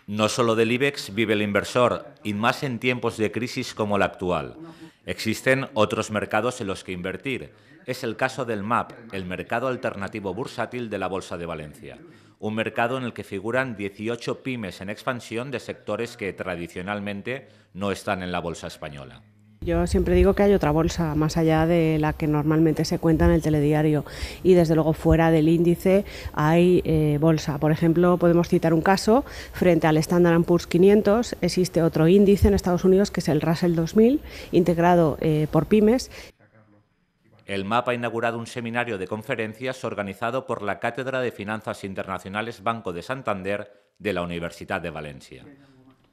No solo del IBEX vive el inversor, y más en tiempos de crisis como la actual. Existen otros mercados en los que invertir. Es el caso del MAP, el mercado alternativo bursátil de la Bolsa de Valencia. Un mercado en el que figuran 18 pymes en expansión de sectores que tradicionalmente no están en la bolsa española. Yo siempre digo que hay otra bolsa más allá de la que normalmente se cuenta en el telediario, y desde luego fuera del índice hay bolsa. Por ejemplo, podemos citar un caso: frente al Standard & Poor's 500 existe otro índice en Estados Unidos que es el Russell 2000, integrado por pymes. El MAP ha inaugurado un seminario de conferencias organizado por la Cátedra de Finanzas Internacionales Banco de Santander de la Universidad de Valencia.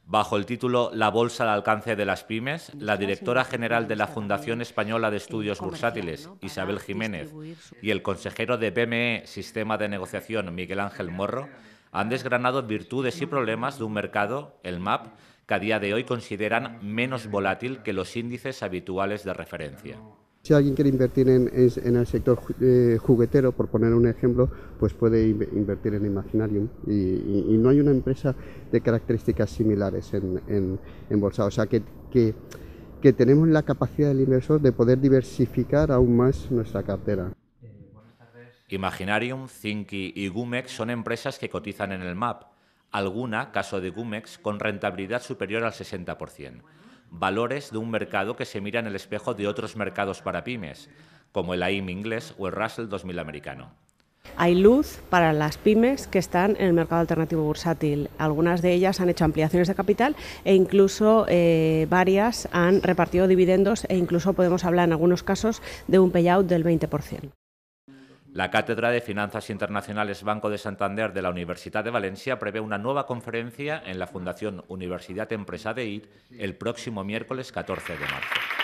Bajo el título La bolsa al alcance de las pymes, la directora general de la Fundación Española de Estudios Bursátiles, Isabel Jiménez, y el consejero de BME Sistema de Negociación, Miguel Ángel Morro, han desgranado virtudes y problemas de un mercado, el MAP, que a día de hoy consideran menos volátil que los índices habituales de referencia. Si alguien quiere invertir en el sector juguetero, por poner un ejemplo, pues puede invertir en Imaginarium, y no hay una empresa de características similares en bolsa. O sea que tenemos la capacidad del inversor de poder diversificar aún más nuestra cartera. Imaginarium, Zinki y Gumex son empresas que cotizan en el MAP, alguna, caso de Gumex, con rentabilidad superior al 60%. Valores de un mercado que se mira en el espejo de otros mercados para pymes, como el AIM inglés o el Russell 2000 americano. Hay luz para las pymes que están en el mercado alternativo bursátil. Algunas de ellas han hecho ampliaciones de capital e incluso varias han repartido dividendos, e incluso podemos hablar en algunos casos de un payout del 20%. La Cátedra de Finanzas Internacionales Banco de Santander de la Universidad de Valencia prevé una nueva conferencia en la Fundación Universidad Empresa de IT el próximo miércoles 14 de marzo.